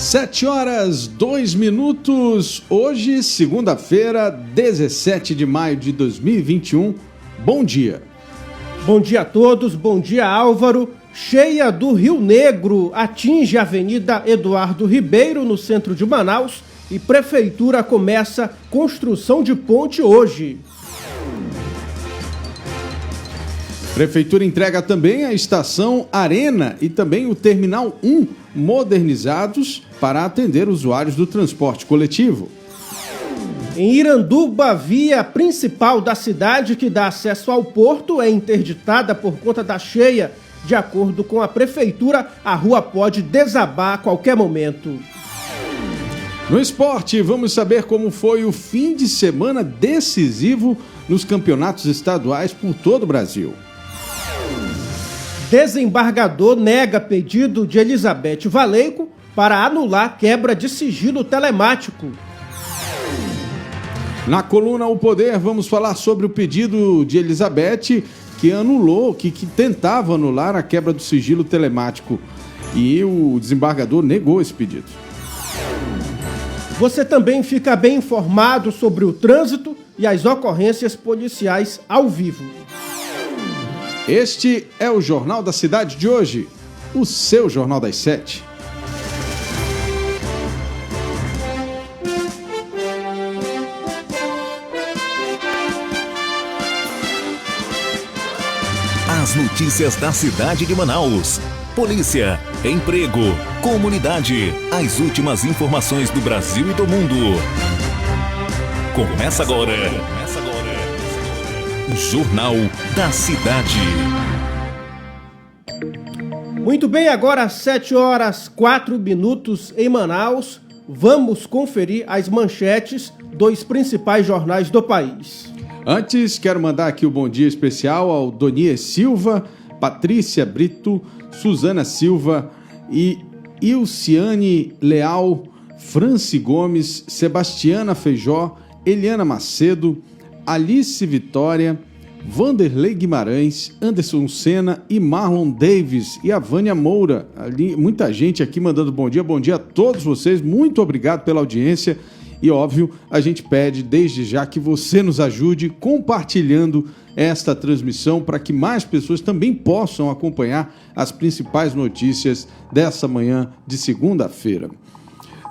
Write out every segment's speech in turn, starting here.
7h02, hoje, segunda-feira, 17 de maio de 2021. Bom dia. Bom dia a todos, bom dia Álvaro. Cheia do Rio Negro atinge a Avenida Eduardo Ribeiro, no centro de Manaus, e Prefeitura começa construção de ponte hoje. Prefeitura entrega também a Estação Arena e também o Terminal 1 modernizados para atender usuários do transporte coletivo. Em Iranduba, a via principal da cidade que dá acesso ao porto é interditada por conta da cheia. De acordo com a Prefeitura, a rua pode desabar a qualquer momento. No esporte, vamos saber como foi o fim de semana decisivo nos campeonatos estaduais por todo o Brasil. Desembargador nega pedido de Elizabeth Valeico para anular quebra de sigilo telemático. Na coluna O Poder, vamos falar sobre o pedido de Elizabeth que tentava anular a quebra do sigilo telemático. E o desembargador negou esse pedido. Você também fica bem informado sobre o trânsito e as ocorrências policiais ao vivo. Este é o Jornal da Cidade de hoje, o seu Jornal das 7. As notícias da cidade de Manaus. Polícia, emprego, comunidade. As últimas informações do Brasil e do mundo. Começa agora. Jornal da Cidade. Muito bem, agora às 7h04 em Manaus, vamos conferir as manchetes dos principais jornais do país. Antes, quero mandar aqui o bom dia especial ao Donier Silva, Patrícia Brito, Suzana Silva e Ilciane Leal, Franci Gomes, Sebastiana Feijó, Eliana Macedo, Alice Vitória, Vanderlei Guimarães, Anderson Sena e Marlon Davis e a Vânia Moura. Ali, muita gente aqui mandando bom dia a todos vocês, muito obrigado pela audiência e óbvio, a gente pede desde já que você nos ajude compartilhando esta transmissão para que mais pessoas também possam acompanhar as principais notícias dessa manhã de segunda-feira.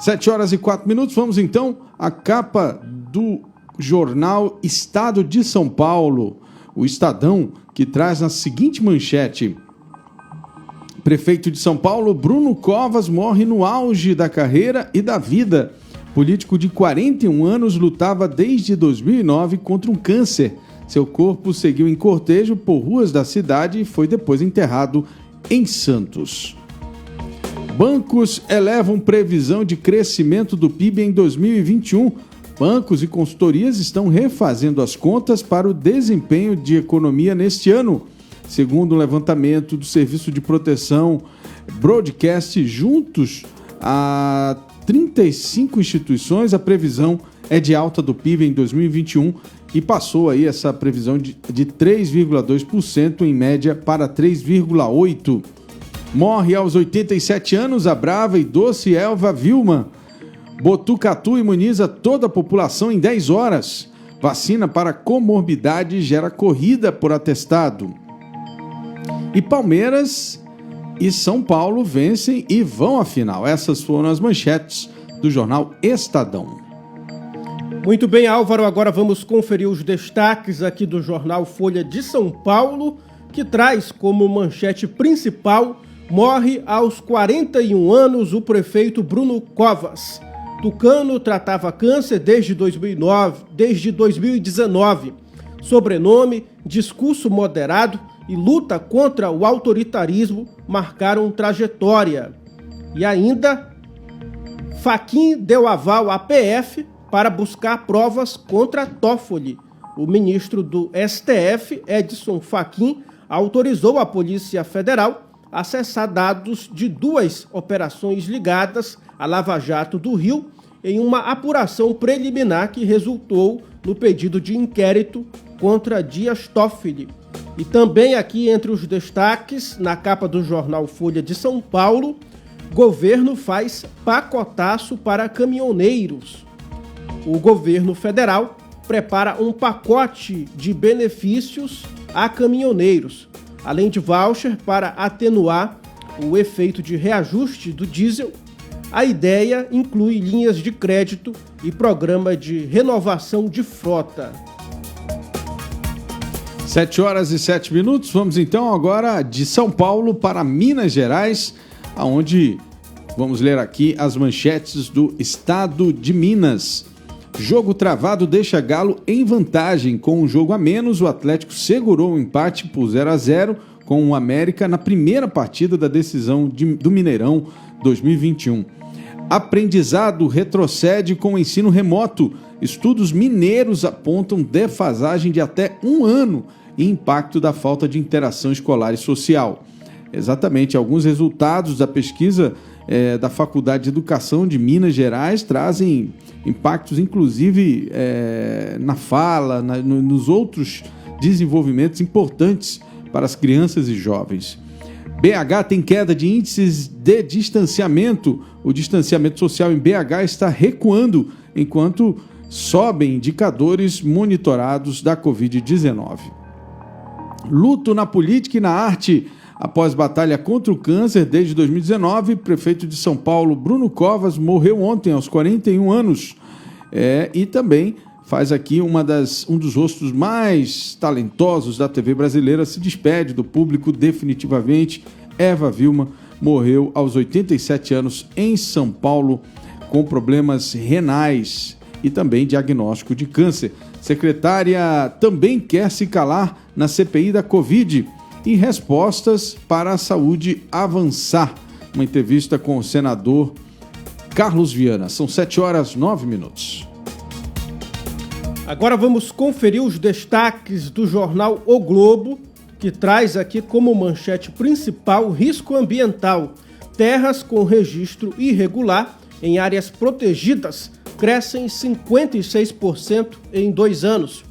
7h04, vamos então à capa do jornal Estado de São Paulo, o Estadão, que traz a seguinte manchete: Prefeito de São Paulo, Bruno Covas, morre no auge da carreira e da vida. Político de 41 anos lutava desde 2009 contra um câncer. Seu corpo seguiu em cortejo por ruas da cidade e foi depois enterrado em Santos. Bancos elevam previsão de crescimento do PIB em 2021. Bancos e consultorias estão refazendo as contas para o desempenho de economia neste ano. Segundo o levantamento do Serviço de Proteção Broadcast, juntos a 35 instituições, a previsão é de alta do PIB em 2021 e passou aí essa previsão de 3,2% em média para 3,8%. Morre aos 87 anos a brava e doce Elva Vilma. Botucatu imuniza toda a população em 10 horas. Vacina para comorbidade gera corrida por atestado. E Palmeiras e São Paulo vencem e vão à final. Essas foram as manchetes do jornal Estadão. Muito bem, Álvaro, agora vamos conferir os destaques aqui do jornal Folha de São Paulo, que traz como manchete principal: morre aos 41 anos o prefeito Bruno Covas. Tucano tratava câncer desde 2019. Sobrenome, discurso moderado e luta contra o autoritarismo marcaram trajetória. E ainda, Fachin deu aval à PF para buscar provas contra Toffoli. O ministro do STF, Edson Fachin, autorizou a Polícia Federal a acessar dados de 2 operações ligadas à Lava Jato do Rio em uma apuração preliminar que resultou no pedido de inquérito contra Dias Toffoli. E também aqui entre os destaques, na capa do jornal Folha de São Paulo, Governo faz pacotaço para caminhoneiros. O governo federal prepara um pacote de benefícios a caminhoneiros, além de voucher para atenuar o efeito de reajuste do diesel. A ideia inclui linhas de crédito e programa de renovação de frota. 7h07. Vamos então agora de São Paulo para Minas Gerais, aonde vamos ler aqui as manchetes do estado de Minas. Jogo travado deixa Galo em vantagem. Com um jogo a menos, o Atlético segurou o empate por 0-0 com o América na primeira partida da decisão do Mineirão 2021. Aprendizado retrocede com o ensino remoto. Estudos mineiros apontam defasagem de até 1 ano e impacto da falta de interação escolar e social. Exatamente, alguns resultados da pesquisa da Faculdade de Educação de Minas Gerais trazem impactos, inclusive, na fala, nos outros desenvolvimentos importantes para as crianças e jovens. BH tem queda de índices de distanciamento. O distanciamento social em BH está recuando, enquanto sobem indicadores monitorados da Covid-19. Luto na política e na arte. Após batalha contra o câncer desde 2019, o prefeito de São Paulo, Bruno Covas, morreu ontem aos 41 anos. E também faz aqui um dos rostos mais talentosos da TV brasileira, se despede do público definitivamente. Eva Vilma morreu aos 87 anos em São Paulo com problemas renais e também diagnóstico de câncer. Secretária também quer se calar na CPI da Covid e respostas para a saúde avançar. Uma entrevista com o senador Carlos Viana. São 7h09. Agora vamos conferir os destaques do jornal O Globo, que traz aqui como manchete principal risco ambiental. Terras com registro irregular em áreas protegidas crescem 56% em 2 anos.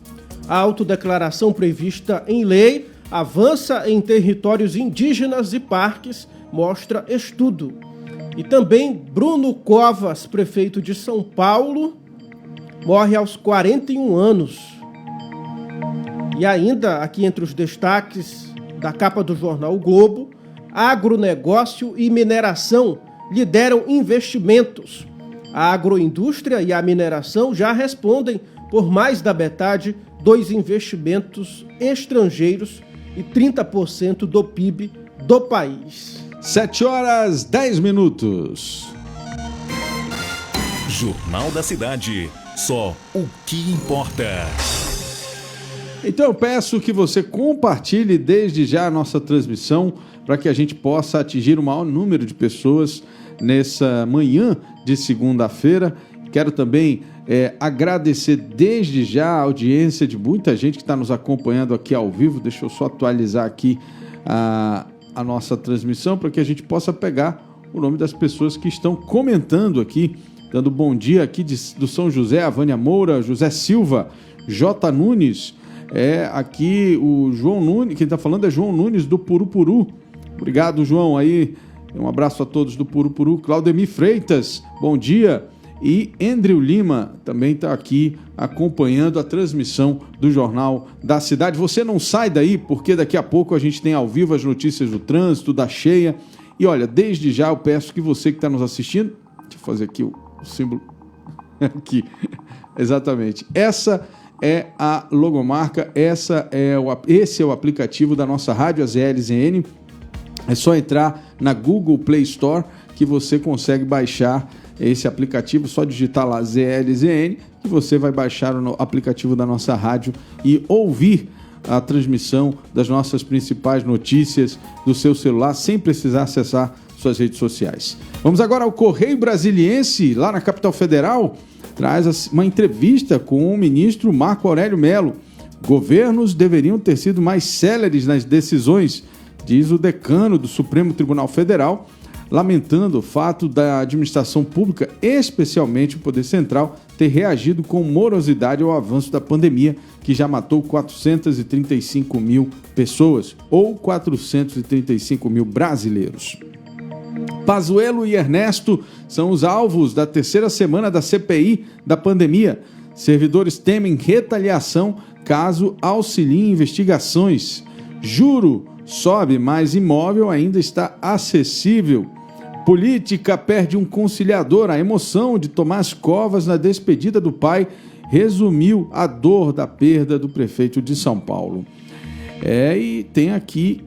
A autodeclaração prevista em lei avança em territórios indígenas e parques, mostra estudo. E também Bruno Covas, prefeito de São Paulo, morre aos 41 anos. E ainda, aqui entre os destaques da capa do jornal O Globo, agronegócio e mineração lideram investimentos. A agroindústria e a mineração já respondem por mais da metade dos investimentos estrangeiros e 30% do PIB do país. 7h10. Jornal da Cidade. Só o que importa. Então eu peço que você compartilhe desde já a nossa transmissão para que a gente possa atingir o maior número de pessoas nessa manhã de segunda-feira. Quero também agradecer desde já a audiência de muita gente que está nos acompanhando aqui ao vivo. Deixa eu só atualizar aqui a nossa transmissão para que a gente possa pegar o nome das pessoas que estão comentando aqui, dando bom dia aqui do São José, a Vânia Moura, José Silva, J. Nunes, aqui o João Nunes, quem está falando é João Nunes do Purupuru. Obrigado, João, aí, um abraço a todos do Purupuru. Claudemir Freitas, bom dia. E Andrew Lima também está aqui acompanhando a transmissão do Jornal da Cidade. Você não sai daí, porque daqui a pouco a gente tem ao vivo as notícias do trânsito, da cheia. E olha, desde já eu peço que você que está nos assistindo, deixa eu fazer aqui o símbolo, aqui, exatamente. Essa é a logomarca, esse é o aplicativo da nossa rádio, a ZLZN. É só entrar na Google Play Store que você consegue baixar esse aplicativo, só digitar lá ZLZN e você vai baixar o aplicativo da nossa rádio e ouvir a transmissão das nossas principais notícias do seu celular sem precisar acessar suas redes sociais. Vamos agora ao Correio Brasiliense, lá na capital federal, traz uma entrevista com o ministro Marco Aurélio Mello. Governos deveriam ter sido mais céleres nas decisões, diz o decano do Supremo Tribunal Federal, lamentando o fato da administração pública, especialmente o Poder Central, ter reagido com morosidade ao avanço da pandemia, que já matou 435 mil pessoas, ou 435 mil brasileiros. Pazuello e Ernesto são os alvos da terceira semana da CPI da pandemia. Servidores temem retaliação caso auxiliem investigações. Juro sobe, mas imóvel ainda está acessível. Política perde um conciliador. A emoção de Tomás Covas na despedida do pai resumiu a dor da perda do prefeito de São Paulo. E tem aqui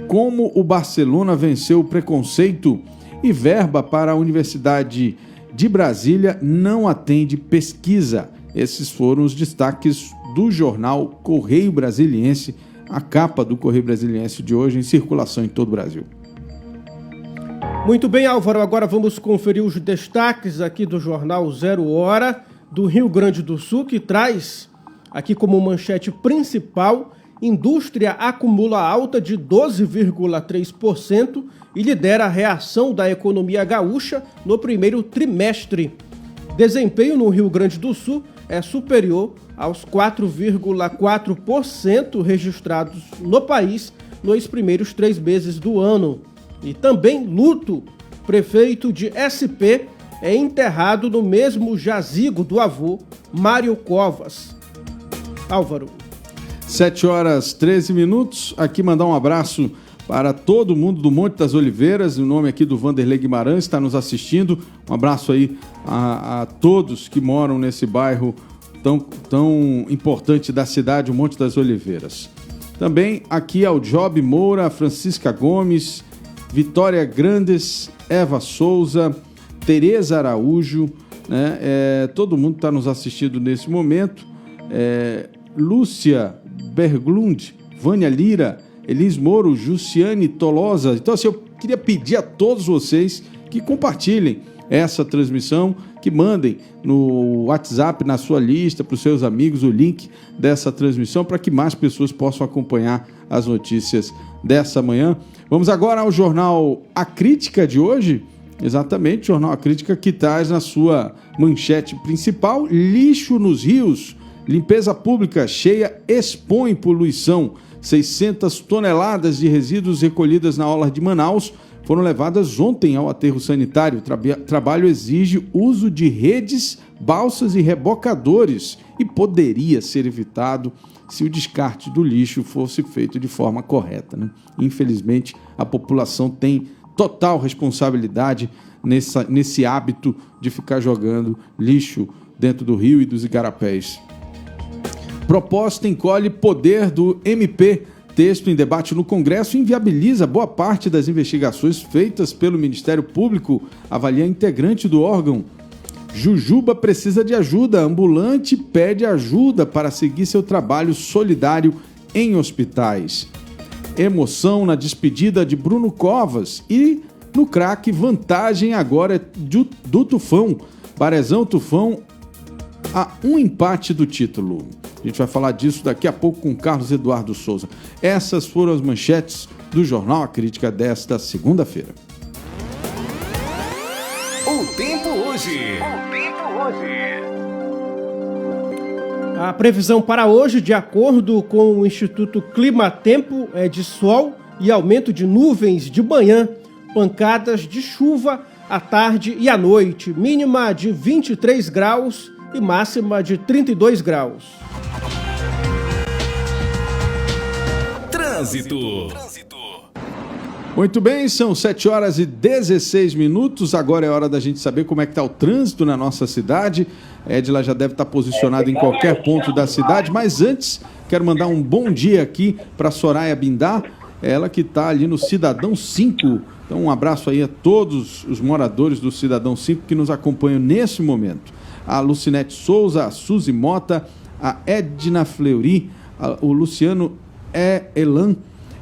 como o Barcelona venceu o preconceito e verba para a Universidade de Brasília não atende pesquisa. Esses foram os destaques do jornal Correio Brasiliense, a capa do Correio Brasiliense de hoje em circulação em todo o Brasil. Muito bem, Álvaro, agora vamos conferir os destaques aqui do jornal 0 Hora do Rio Grande do Sul, que traz aqui como manchete principal: indústria acumula alta de 12,3% e lidera a reação da economia gaúcha no primeiro trimestre. Desempenho no Rio Grande do Sul é superior aos 4,4% registrados no país nos primeiros 3 meses do ano. E também luto: prefeito de SP é enterrado no mesmo jazigo do avô, Mário Covas. Álvaro. 7h13. Aqui mandar um abraço para todo mundo do Monte das Oliveiras, o nome aqui do Vanderlei Guimarães está nos assistindo. Um abraço aí a todos que moram nesse bairro tão importante da cidade, o Monte das Oliveiras. Também aqui ao Job Moura, Francisca Gomes, Vitória Grandes, Eva Souza, Tereza Araújo, né? Todo mundo está nos assistindo nesse momento. Lúcia Berglund, Vânia Lira, Elis Moro, Jussiane Tolosa. Então, assim, eu queria pedir a todos vocês que compartilhem essa transmissão, que mandem no WhatsApp, na sua lista, para os seus amigos, o link dessa transmissão, para que mais pessoas possam acompanhar as notícias dessa manhã. Vamos agora ao jornal A Crítica de hoje. Exatamente, o jornal A Crítica, que traz na sua manchete principal: lixo nos rios, limpeza pública cheia expõe poluição. 600 toneladas de resíduos recolhidas na orla de Manaus foram levadas ontem ao aterro sanitário. O trabalho exige uso de redes, balsas e rebocadores e poderia ser evitado se o descarte do lixo fosse feito de forma correta, né? Infelizmente, a população tem total responsabilidade nesse hábito de ficar jogando lixo dentro do rio e dos igarapés. Proposta encolhe poder do MP. Texto em debate no Congresso inviabiliza boa parte das investigações feitas pelo Ministério Público, avalia integrante do órgão. Jujuba precisa de ajuda. Ambulante pede ajuda para seguir seu trabalho solidário em hospitais. Emoção na despedida de Bruno Covas. E no craque, vantagem agora do Tufão. Parezão Tufão a um empate do título. A gente vai falar disso daqui a pouco com Carlos Eduardo Souza. Essas foram as manchetes do Jornal A Crítica desta segunda-feira. O tempo hoje. A previsão para hoje, de acordo com o Instituto Climatempo, é de sol e aumento de nuvens de manhã, pancadas de chuva à tarde e à noite, mínima de 23 graus e máxima de 32 graus. Trânsito. Muito bem, são 7h16. Agora é hora da gente saber como é que está o trânsito na nossa cidade. Edila já deve estar posicionado em qualquer ponto da cidade, mas antes quero mandar um bom dia aqui para Soraya Bindá, ela que está ali no Cidadão 5. Então um abraço aí a todos os moradores do Cidadão 5 que nos acompanham nesse momento. A Lucinete Souza, a Suzy Mota, a Edna Fleury, o Luciano Elan,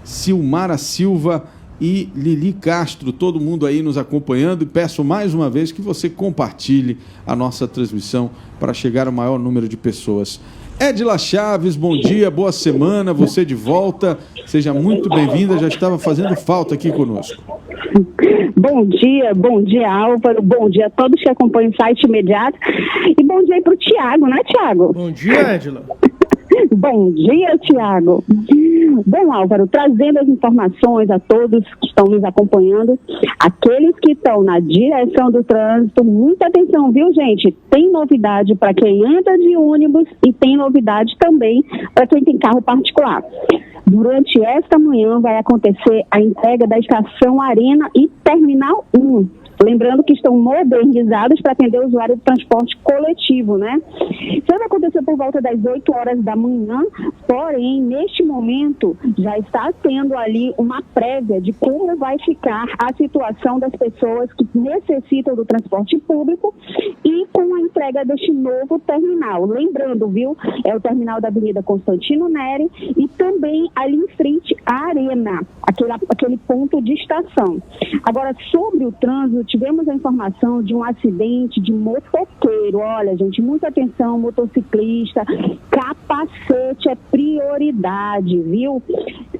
Silmara Silva e Lili Castro, todo mundo aí nos acompanhando, e peço mais uma vez que você compartilhe a nossa transmissão para chegar ao maior número de pessoas. Edila Chaves, bom dia, boa semana, você de volta, seja muito bem-vinda, já estava fazendo falta aqui conosco. Bom dia Álvaro, bom dia a todos que acompanham o site imediato e bom dia aí para o Tiago, né Tiago? Bom dia, Edila. Bom dia, Tiago. Bom, Álvaro, trazendo as informações a todos que estão nos acompanhando, aqueles que estão na direção do trânsito, muita atenção, viu, gente? Tem novidade para quem anda de ônibus e tem novidade também para quem tem carro particular. Durante esta manhã vai acontecer a entrega da Estação Arena e Terminal 1. Lembrando que estão modernizados para atender o usuário do transporte coletivo, né? Isso vai acontecer por volta das 8 horas da manhã, porém, neste momento, já está tendo ali uma prévia de como vai ficar a situação das pessoas que necessitam do transporte público e com a entrega deste novo terminal. Lembrando, viu, é o terminal da Avenida Constantino Neri e também ali em frente à Arena, aquele ponto de estação. Agora, sobre o trânsito, tivemos a informação de um acidente de motoqueiro. Olha, gente, muita atenção, motociclista, capacete é prioridade, viu?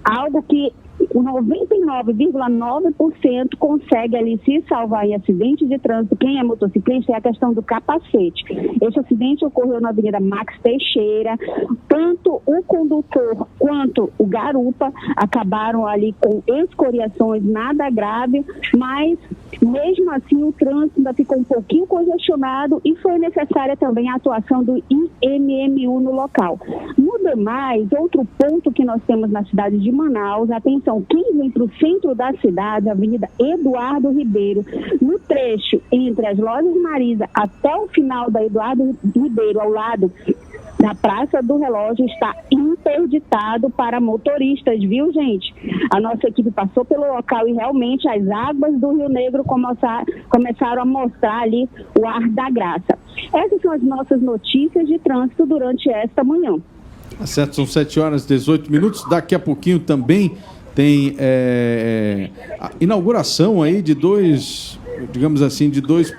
Algo que 99,9% consegue ali se salvar em acidente de trânsito. Quem é motociclista é a questão do capacete. Esse acidente ocorreu na Avenida Max Teixeira. Tanto o condutor quanto o garupa acabaram ali com escoriações, nada grave, mas mesmo assim o trânsito ainda ficou um pouquinho congestionado e foi necessária também a atuação do IMMU no local. No demais, outro ponto que nós temos na cidade de Manaus, atenção, quem vem para o centro da cidade, Avenida Eduardo Ribeiro, no trecho entre as lojas Marisa até o final da Eduardo Ribeiro, ao lado da Praça do Relógio, está interditado para motoristas, viu, gente? A nossa equipe passou pelo local e realmente as águas do Rio Negro começaram a mostrar ali o ar da graça. Essas são as nossas notícias de trânsito durante esta manhã. Certo, são 7 horas e 18 minutos. Daqui a pouquinho também tem a inauguração aí de dois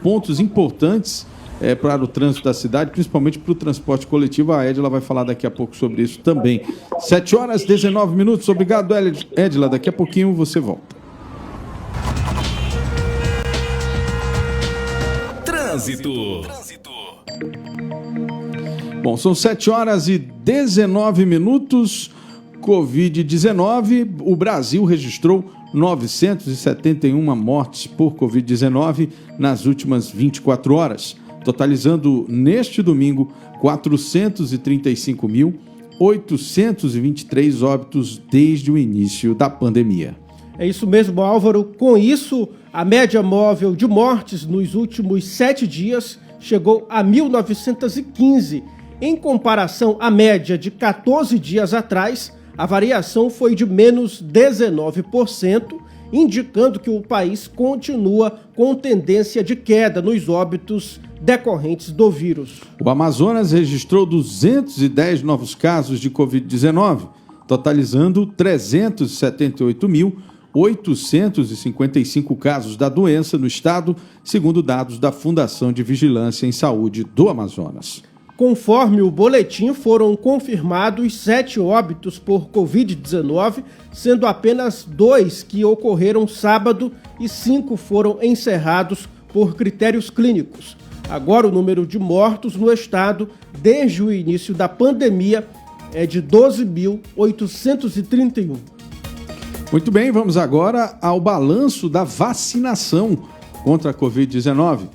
pontos importantes para o trânsito da cidade, principalmente para o transporte coletivo. A Edila vai falar daqui a pouco sobre isso também. 7 horas e 19 minutos. Obrigado, Edila. Daqui a pouquinho você volta. Trânsito. Bom, são 7 horas e 19 minutos. Covid-19, o Brasil registrou 971 mortes por Covid-19 nas últimas 24 horas, totalizando neste domingo 435.823 óbitos desde o início da pandemia. É isso mesmo, Álvaro. Com isso, a média móvel de mortes nos últimos 7 dias chegou a 1.915. Em comparação à média de 14 dias atrás, a variação foi de menos 19%, indicando que o país continua com tendência de queda nos óbitos decorrentes do vírus. O Amazonas registrou 210 novos casos de Covid-19, totalizando 378.855 casos da doença no estado, segundo dados da Fundação de Vigilância em Saúde do Amazonas. Conforme o boletim, foram confirmados 7 óbitos por Covid-19, sendo apenas 2 que ocorreram sábado e 5 foram encerrados por critérios clínicos. Agora o número de mortos no estado desde o início da pandemia é de 12.831. Muito bem, vamos agora ao balanço da vacinação contra a Covid-19.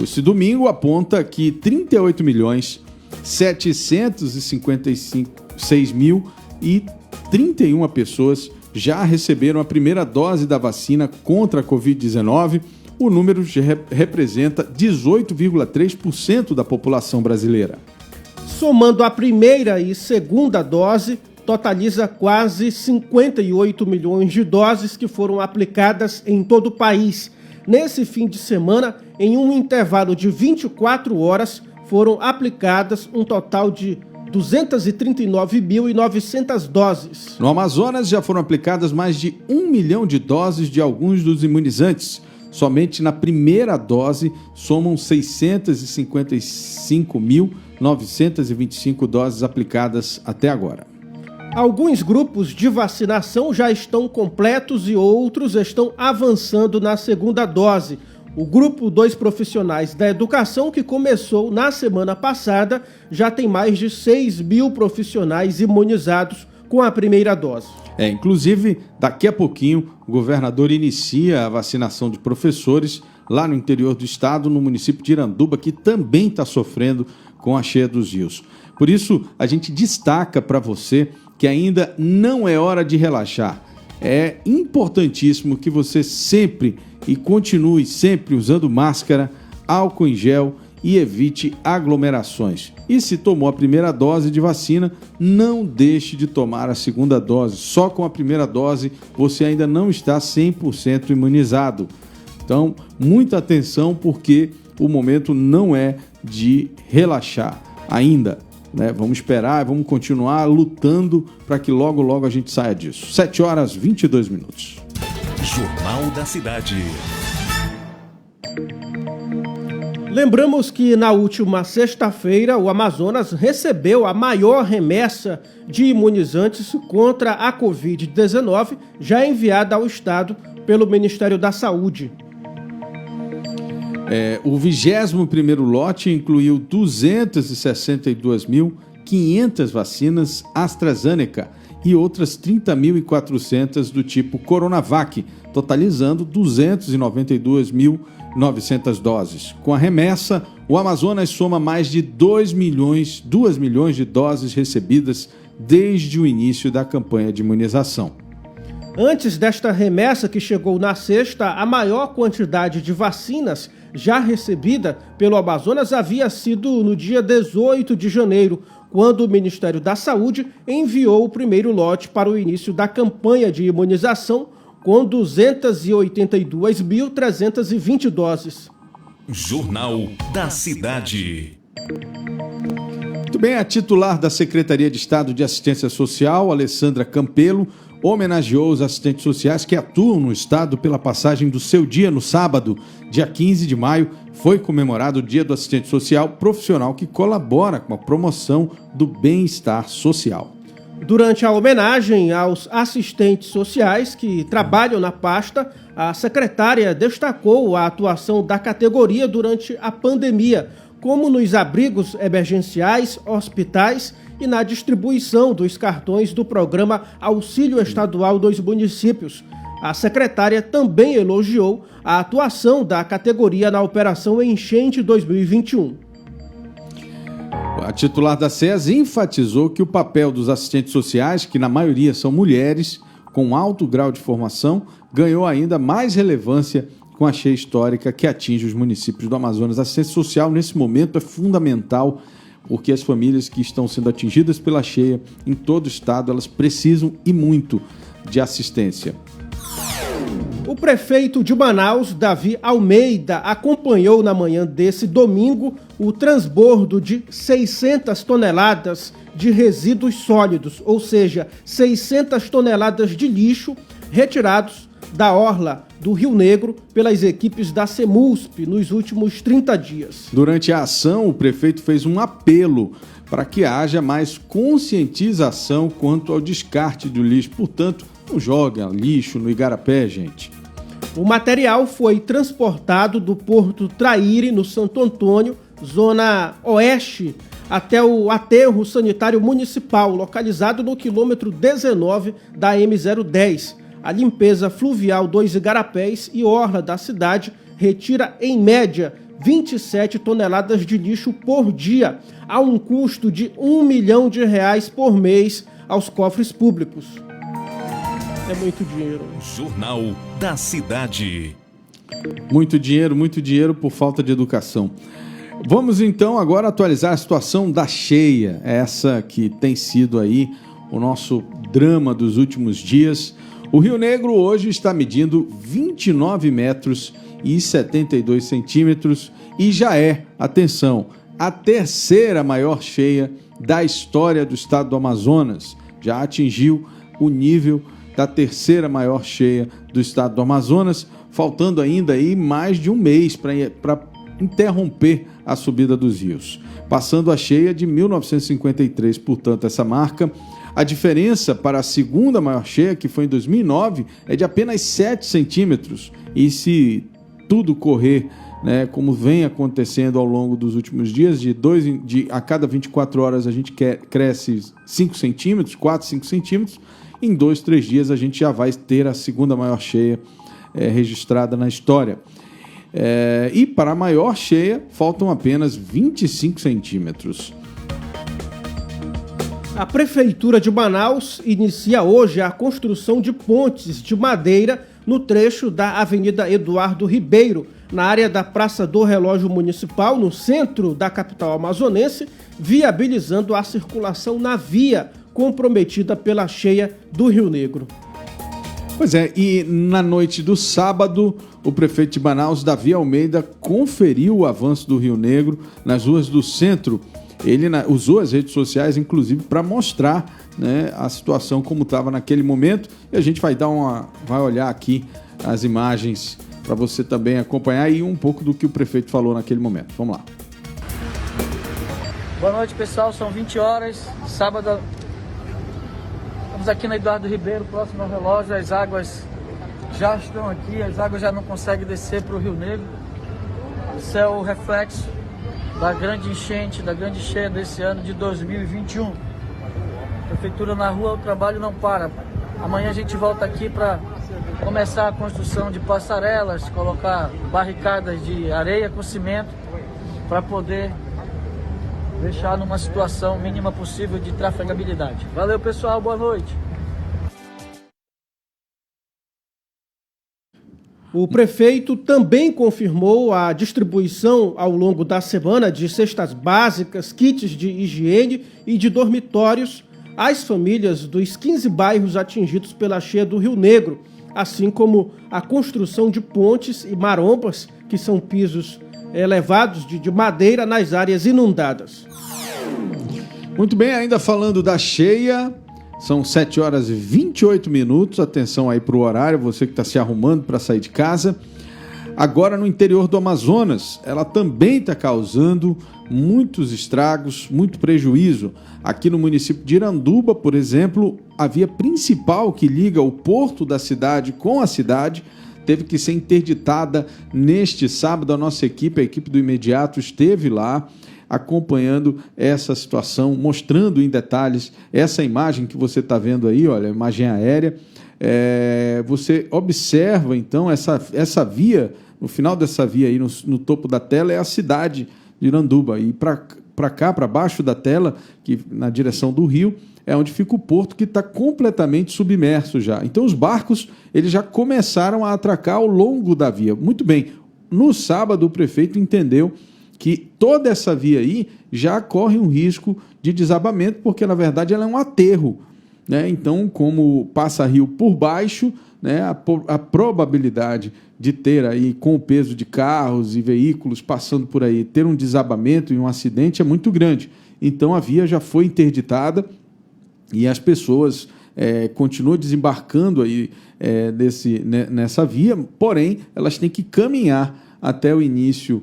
Esse domingo aponta que 38.756.031 pessoas já receberam a primeira dose da vacina contra a Covid-19. O número representa 18,3% da população brasileira. Somando a primeira e segunda dose, totaliza quase 58 milhões de doses que foram aplicadas em todo o país. Nesse fim de semana, em um intervalo de 24 horas, foram aplicadas um total de 239.900 doses. No Amazonas já foram aplicadas mais de 1 milhão de doses de alguns dos imunizantes. Somente na primeira dose somam 655.925 doses aplicadas até agora. Alguns grupos de vacinação já estão completos e outros estão avançando na segunda dose. O grupo 2 profissionais da educação, que começou na semana passada, já tem mais de 6 mil profissionais imunizados com a primeira dose. Inclusive, daqui a pouquinho, o governador inicia a vacinação de professores lá no interior do estado, no município de Iranduba, que também está sofrendo com a cheia dos rios. Por isso, a gente destaca para você que ainda não é hora de relaxar. É importantíssimo que você sempre e continue sempre usando máscara, álcool em gel e evite aglomerações. E se tomou a primeira dose de vacina, não deixe de tomar a segunda dose. Só com a primeira dose você ainda não está 100% imunizado. Então, muita atenção, porque o momento não é de relaxar ainda, né? Vamos esperar, vamos continuar lutando para que logo, logo a gente saia disso. 7h22. Jornal da Cidade. Lembramos que na última sexta-feira o Amazonas recebeu a maior remessa de imunizantes contra a Covid-19 já enviada ao estado pelo Ministério da Saúde. O 21º lote incluiu 262.500 vacinas AstraZeneca e outras 30.400 do tipo Coronavac, totalizando 292.900 doses. Com a remessa, o Amazonas soma mais de 2 milhões de doses recebidas desde o início da campanha de imunização. Antes desta remessa, que chegou na sexta, a maior quantidade de vacinas já recebida pelo Amazonas havia sido no dia 18 de janeiro, quando o Ministério da Saúde enviou o primeiro lote para o início da campanha de imunização, com 282.320 doses. Jornal da Cidade. Muito bem, a titular da Secretaria de Estado de Assistência Social, Alessandra Campelo, homenageou os assistentes sociais que atuam no estado pela passagem do seu dia no sábado, dia 15 de maio, foi comemorado o Dia do Assistente Social profissional que colabora com a promoção do bem-estar social. Durante a homenagem aos assistentes sociais que trabalham na pasta, a secretária destacou a atuação da categoria durante a pandemia, como nos abrigos emergenciais, hospitais e na distribuição dos cartões do programa Auxílio Estadual dos Municípios. A secretária também elogiou a atuação da categoria na Operação Enchente 2021. A titular da SES enfatizou que o papel dos assistentes sociais, que na maioria são mulheres, com alto grau de formação, ganhou ainda mais relevância com a cheia histórica que atinge os municípios do Amazonas. A assistência social, nesse momento, é fundamental, porque as famílias que estão sendo atingidas pela cheia em todo o estado, elas precisam e muito de assistência. O prefeito de Manaus, Davi Almeida, acompanhou na manhã desse domingo o transbordo de 600 toneladas de resíduos sólidos, ou seja, 600 toneladas de lixo retirados da orla do Rio Negro pelas equipes da CEMUSP nos últimos 30 dias. Durante a ação, o prefeito fez um apelo para que haja mais conscientização quanto ao descarte do lixo. Portanto, não joga lixo no igarapé, gente. O material foi transportado do Porto Traíre, no Santo Antônio, zona oeste, até o aterro sanitário municipal, localizado no quilômetro 19 da M010. A limpeza fluvial dos igarapés e orla da cidade retira, em média, 27 toneladas de lixo por dia, a um custo de R$1 milhão por mês aos cofres públicos. É muito dinheiro. Jornal da Cidade. Muito dinheiro por falta de educação. Vamos então agora atualizar a situação da cheia, essa que tem sido aí o nosso drama dos últimos dias. O Rio Negro hoje está medindo 29 metros e 72 centímetros e já é, atenção, a terceira maior cheia da história do estado do Amazonas. Já atingiu o nível da terceira maior cheia do estado do Amazonas, faltando ainda aí mais de um mês para interromper a subida dos rios. Passando a cheia de 1953, portanto, essa marca. A diferença para a segunda maior cheia, que foi em 2009, é de apenas 7 centímetros. E se tudo correr né, como vem acontecendo ao longo dos últimos dias, a cada 24 horas a gente cresce 5 centímetros, 4, 5 centímetros, em 2, 3 dias a gente já vai ter a segunda maior cheia registrada na história. E para a maior cheia, faltam apenas 25 centímetros. A Prefeitura de Manaus inicia hoje a construção de pontes de madeira no trecho da Avenida Eduardo Ribeiro, na área da Praça do Relógio Municipal, no centro da capital amazonense, viabilizando a circulação na via comprometida pela cheia do Rio Negro. Pois é, e na noite do sábado, o prefeito de Manaus, Davi Almeida, conferiu o avanço do Rio Negro nas ruas do centro. Ele usou as redes sociais, inclusive, para mostrar, né, a situação como estava naquele momento. E a gente vai olhar aqui as imagens para você também acompanhar e um pouco do que o prefeito falou naquele momento. Vamos lá. Boa noite, pessoal. São 20 horas, sábado. Estamos aqui na Eduardo Ribeiro, próximo ao relógio. As águas já estão aqui, as águas já não conseguem descer para o Rio Negro. Isso é o reflexo da grande enchente, da grande cheia desse ano de 2021. Prefeitura na rua, o trabalho não para. Amanhã a gente volta aqui para começar a construção de passarelas, colocar barricadas de areia com cimento para poder deixar numa situação mínima possível de trafegabilidade. Valeu, pessoal, boa noite. O prefeito também confirmou a distribuição ao longo da semana de cestas básicas, kits de higiene e de dormitórios às famílias dos 15 bairros atingidos pela cheia do Rio Negro, assim como a construção de pontes e marombas, que são pisos elevados de madeira nas áreas inundadas. Muito bem, ainda falando da cheia, são 7 horas e 28 minutos, atenção aí para o horário, você que está se arrumando para sair de casa. Agora no interior do Amazonas, ela também está causando muitos estragos, muito prejuízo. Aqui no município de Iranduba, por exemplo, a via principal que liga o porto da cidade com a cidade teve que ser interditada neste sábado. A nossa equipe, a equipe do Imediato, esteve lá acompanhando essa situação, mostrando em detalhes essa imagem que você está vendo aí, olha, a imagem aérea. Você observa, então, essa via, no final dessa via aí, no topo da tela, é a cidade de Iranduba. E para cá, para baixo da tela, que na direção do rio, é onde fica o porto, que está completamente submerso já. Então, os barcos eles já começaram a atracar ao longo da via. Muito bem, no sábado, o prefeito entendeu que toda essa via aí já corre um risco de desabamento, porque, na verdade, ela é um aterro, né? Então, como passa rio por baixo, né, a probabilidade de ter aí, com o peso de carros e veículos passando por aí, ter um desabamento e um acidente é muito grande. Então, a via já foi interditada e as pessoas continuam desembarcando aí, nessa via, porém, elas têm que caminhar até o início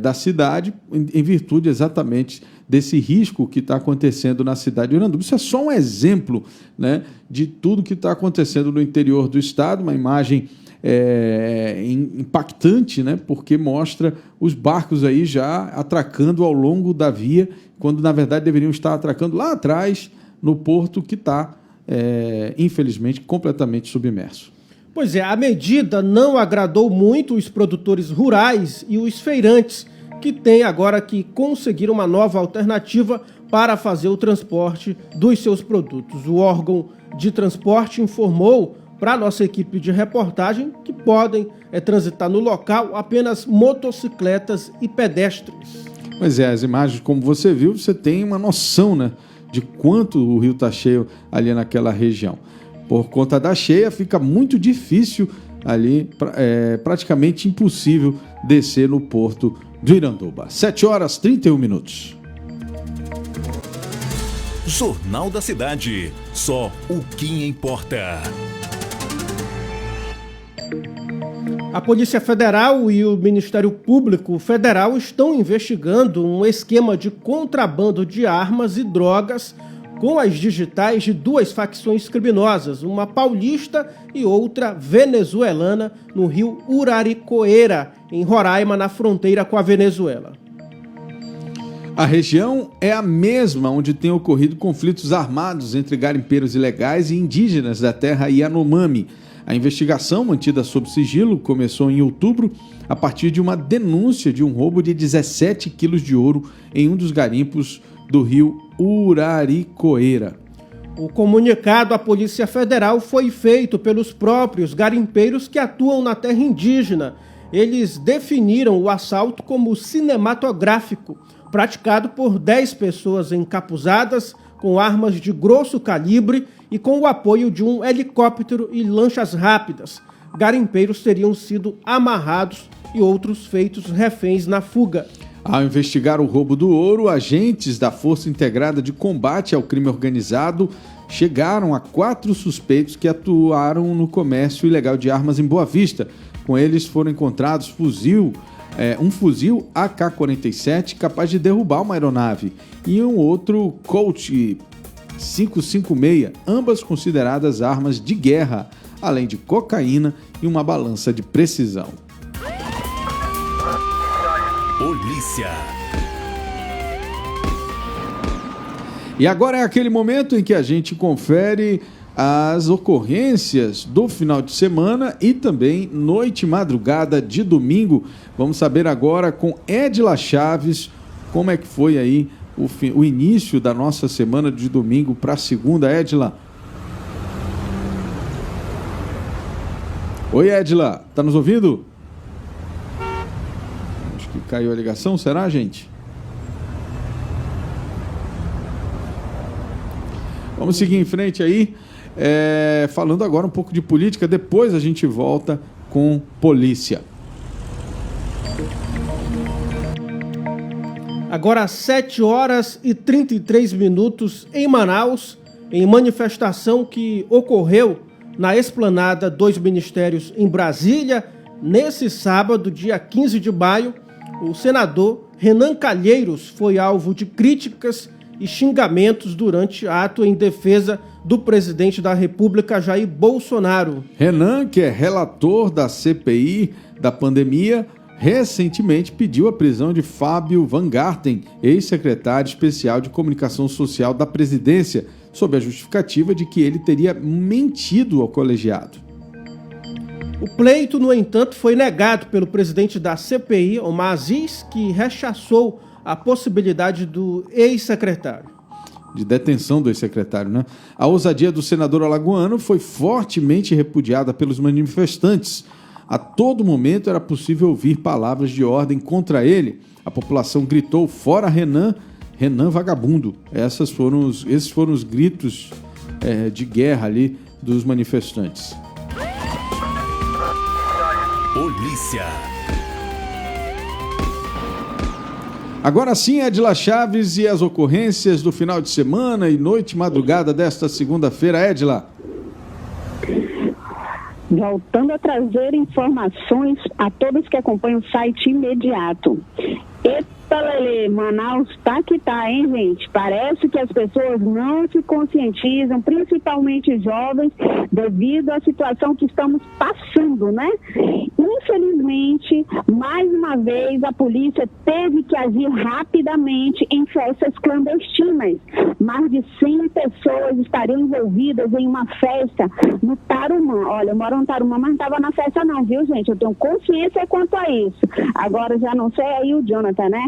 da cidade, em virtude exatamente desse risco que está acontecendo na cidade de Iranduba. Isso é só um exemplo, né, de tudo que está acontecendo no interior do estado, uma imagem impactante, né, porque mostra os barcos aí já atracando ao longo da via, quando na verdade deveriam estar atracando lá atrás, no porto que está, infelizmente, completamente submerso. Pois é, a medida não agradou muito os produtores rurais e os feirantes, que têm agora que conseguir uma nova alternativa para fazer o transporte dos seus produtos. O órgão de transporte informou para a nossa equipe de reportagem que podem transitar no local apenas motocicletas e pedestres. Pois é, as imagens, como você viu, você tem uma noção, né, de quanto o rio está cheio ali naquela região. Por conta da cheia, fica muito difícil ali, praticamente impossível descer no porto do Iranduba. 7 horas e 31 minutos. Jornal da Cidade. Só o que importa. A Polícia Federal e o Ministério Público Federal estão investigando um esquema de contrabando de armas e drogas com as digitais de duas facções criminosas, uma paulista e outra venezuelana, no rio Uraricoeira, em Roraima, na fronteira com a Venezuela. A região é a mesma onde tem ocorrido conflitos armados entre garimpeiros ilegais e indígenas da terra Yanomami. A investigação, mantida sob sigilo, começou em outubro a partir de uma denúncia de um roubo de 17 quilos de ouro em um dos garimpos do rio Uraricoeira. O comunicado à Polícia Federal foi feito pelos próprios garimpeiros que atuam na terra indígena. Eles definiram o assalto como cinematográfico, praticado por 10 pessoas encapuzadas com armas de grosso calibre e com o apoio de um helicóptero e lanchas rápidas. Garimpeiros teriam sido amarrados e outros feitos reféns na fuga. Ao investigar o roubo do ouro, agentes da Força Integrada de Combate ao Crime Organizado chegaram a 4 suspeitos que atuaram no comércio ilegal de armas em Boa Vista. Com eles foram encontrados um fuzil AK-47 capaz de derrubar uma aeronave e um outro Colt 556, ambas consideradas armas de guerra, além de cocaína e uma balança de precisão. Polícia. E agora é aquele momento em que a gente confere as ocorrências do final de semana e também noite e madrugada de domingo. Vamos saber agora com Edila Chaves como é que foi aí o início da nossa semana de domingo para segunda. Edila. Oi, Edila, tá nos ouvindo? Acho que caiu a ligação, será, gente? Vamos seguir em frente aí, falando agora um pouco de política, depois a gente volta com polícia. Agora às 7h33 em Manaus, em manifestação que ocorreu na esplanada dos Ministérios em Brasília, nesse sábado, dia 15 de maio, o senador Renan Calheiros foi alvo de críticas e xingamentos durante ato em defesa do presidente da República, Jair Bolsonaro. Renan, que é relator da CPI da pandemia, recentemente pediu a prisão de Fábio Van Garten, ex-secretário especial de comunicação social da presidência, sob a justificativa de que ele teria mentido ao colegiado. O pleito, no entanto, foi negado pelo presidente da CPI, Omar Aziz, que rechaçou a possibilidade do ex-secretário. De detenção do ex-secretário, né? A ousadia do senador alagoano foi fortemente repudiada pelos manifestantes. A todo momento era possível ouvir palavras de ordem contra ele. A população gritou: "Fora Renan, Renan vagabundo". Esses foram os gritos de guerra ali dos manifestantes. Polícia. Agora sim, Edila Chaves e as ocorrências do final de semana e noite e madrugada desta segunda-feira. Edila. Voltando a trazer informações a todos que acompanham o site imediato. Eita, Lelê, Manaus tá que tá, hein, gente? Parece que as pessoas não se conscientizam, principalmente jovens, devido à situação que estamos passando, né? Infelizmente, mais uma vez, a polícia teve que agir rapidamente em festas clandestinas. Mais de 100 pessoas estariam envolvidas em uma festa no Tarumã. Olha, eu moro no Tarumã, mas não estava na festa não, viu, gente? Eu tenho consciência quanto a isso. Agora, já não sei aí o Jonathan, né?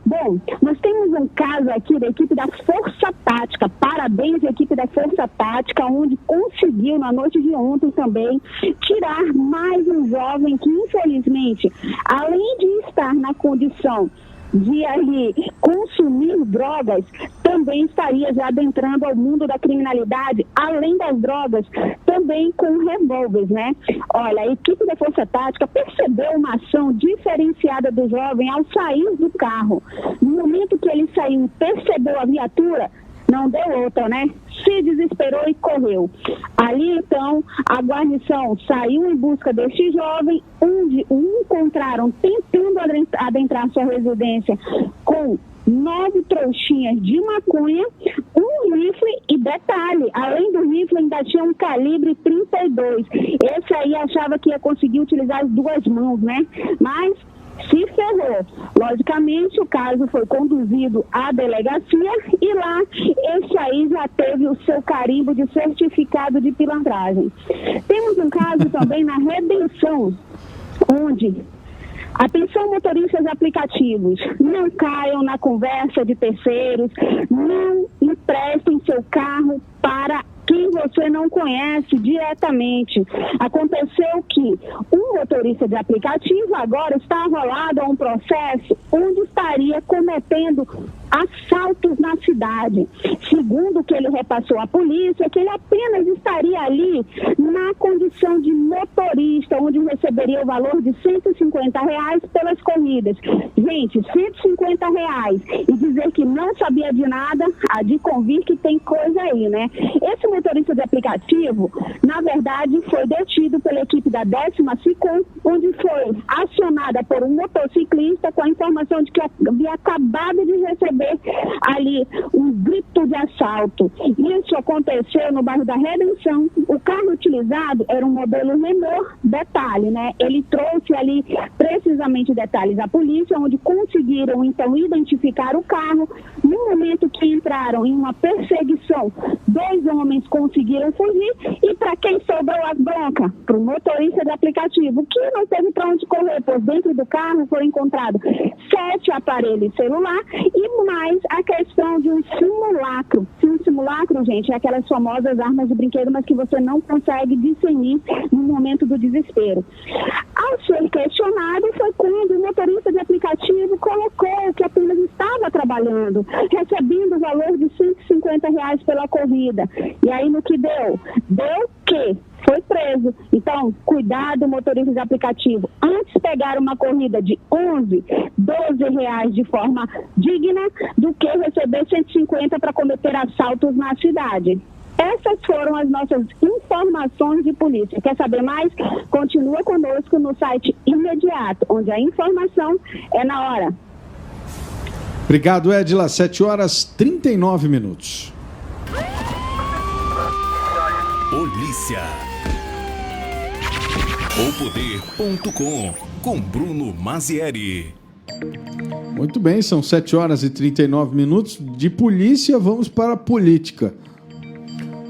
Bom, nós temos um caso aqui da equipe da Força Tática. Parabéns à equipe da Força Tática, onde conseguiu, na noite de ontem também, tirar mais um jovem que, infelizmente, além de estar na condição de ali consumir drogas, também estaria já adentrando ao mundo da criminalidade, além das drogas, também com revólveres, né? Olha, a equipe da Força Tática percebeu uma ação diferenciada do jovem ao sair do carro. No momento que ele saiu e percebeu a viatura, não deu outra, né? Se desesperou e correu. Ali, então, a guarnição saiu em busca deste jovem, onde o encontraram tentando adentrar sua residência com 9 trouxinhas de maconha, um rifle detalhe, além do rifle ainda tinha um calibre 32. Esse aí achava que ia conseguir utilizar as duas mãos, né? Mas se ferrou. Logicamente, o caso foi conduzido à delegacia e lá, esse aí já teve o seu carimbo de certificado de pilantragem. Temos um caso também na Redenção, onde, atenção motoristas de aplicativos, não caiam na conversa de terceiros, não emprestem seu carro para quem você não conhece diretamente. Aconteceu que um motorista de aplicativo agora está arrolado a um processo onde estaria cometendo assaltos na cidade. Segundo o que ele repassou à polícia, que ele apenas estaria ali na condição de motorista, onde receberia o valor de R$150 pelas corridas. Gente, R$150 e dizer que não sabia de nada, há de convir que tem coisa aí, né? Esse motorista de aplicativo, na verdade, foi detido pela equipe da 10ª SICOM, onde foi acionada por um motociclista com a informação de que havia acabado de receber ali um grito de assalto. Isso aconteceu no bairro da Redenção. O carro utilizado era um modelo Renault, detalhe, né? Ele trouxe ali precisamente detalhes à polícia, onde conseguiram então identificar o carro. No momento que entraram em uma perseguição, 2 homens conseguiram fugir e para quem sobrou as broncas? Para o motorista de aplicativo, que não teve para onde correr, pois dentro do carro foram encontrados 7 aparelhos celular e mais a questão de um simulacro. Um simulacro, gente, é aquelas famosas armas de brinquedo, mas que você não consegue discernir no momento do desespero. Ao ser questionado, foi quando o motorista de aplicativo colocou que apenas estava trabalhando, recebendo o valor de R$150 pela corrida. E aí, no que deu? Deu que foi preso. Então, cuidado, motorista de aplicativo. Antes pegar uma corrida de R$11, R$12 de forma digna do que receber 150 para cometer assaltos na cidade. Essas foram as nossas informações de polícia. Quer saber mais? Continua conosco no site Imediato, onde a informação é na hora. Obrigado, Edila. 7h39. Polícia. OPoder.com, com Bruno Mazieri. Muito bem, são 7h39. De polícia, vamos para a política.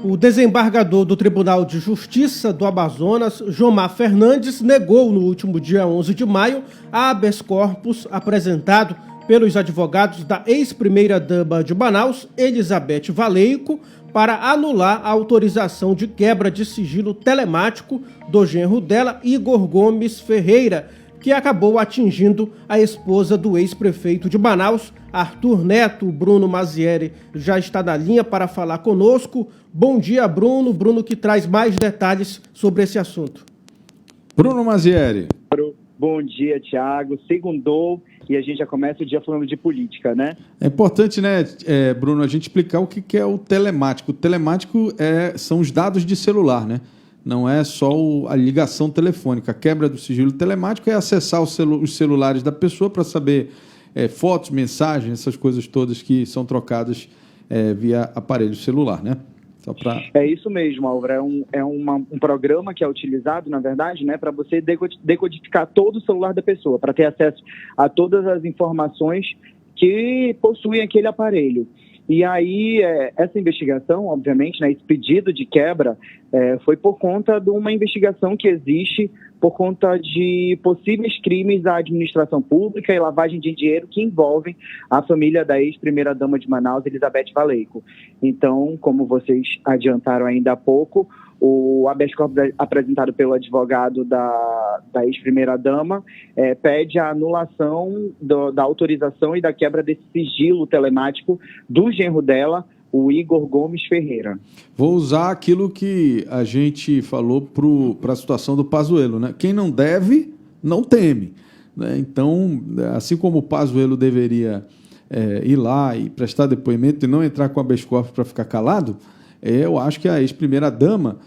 O desembargador do Tribunal de Justiça do Amazonas, Jomar Fernandes, negou no último dia 11 de maio a habeas corpus apresentado pelos advogados da ex-primeira-dama de Manaus, Elizabeth Valeico, para anular a autorização de quebra de sigilo telemático do genro dela, Igor Gomes Ferreira, que acabou atingindo a esposa do ex-prefeito de Manaus, Arthur Neto. Bruno Mazieri já está na linha para falar conosco. Bom dia, Bruno. Bruno que traz mais detalhes sobre esse assunto. Bruno Mazieri. Bom dia, Thiago. Segundou e a gente já começa o dia falando de política, né? É importante, né, Bruno, a gente explicar o que é o telemático. O telemático são os dados de celular, né? Não é só a ligação telefônica. A quebra do sigilo telemático é acessar os celulares da pessoa para saber fotos, mensagens, essas coisas todas que são trocadas via aparelho celular, né? É isso mesmo, Álvaro. É um programa que é utilizado, na verdade, né, para você decodificar todo o celular da pessoa, para ter acesso a todas as informações que possuem aquele aparelho. E aí, essa investigação, obviamente, né, esse pedido de quebra foi por conta de uma investigação que existe por conta de possíveis crimes à administração pública e lavagem de dinheiro que envolvem a família da ex-primeira-dama de Manaus, Elizabeth Valeico. Então, como vocês adiantaram ainda há pouco, o habeas corpus apresentado pelo advogado da ex-primeira-dama pede a anulação da autorização e da quebra desse sigilo telemático do genro dela, o Igor Gomes Ferreira. Vou usar aquilo que a gente falou para a situação do Pazuello, né? Quem não deve, não teme. Né? Então, assim como o Pazuello deveria ir lá e prestar depoimento e não entrar com habeas corpus para ficar calado, eu acho que a ex-primeira-dama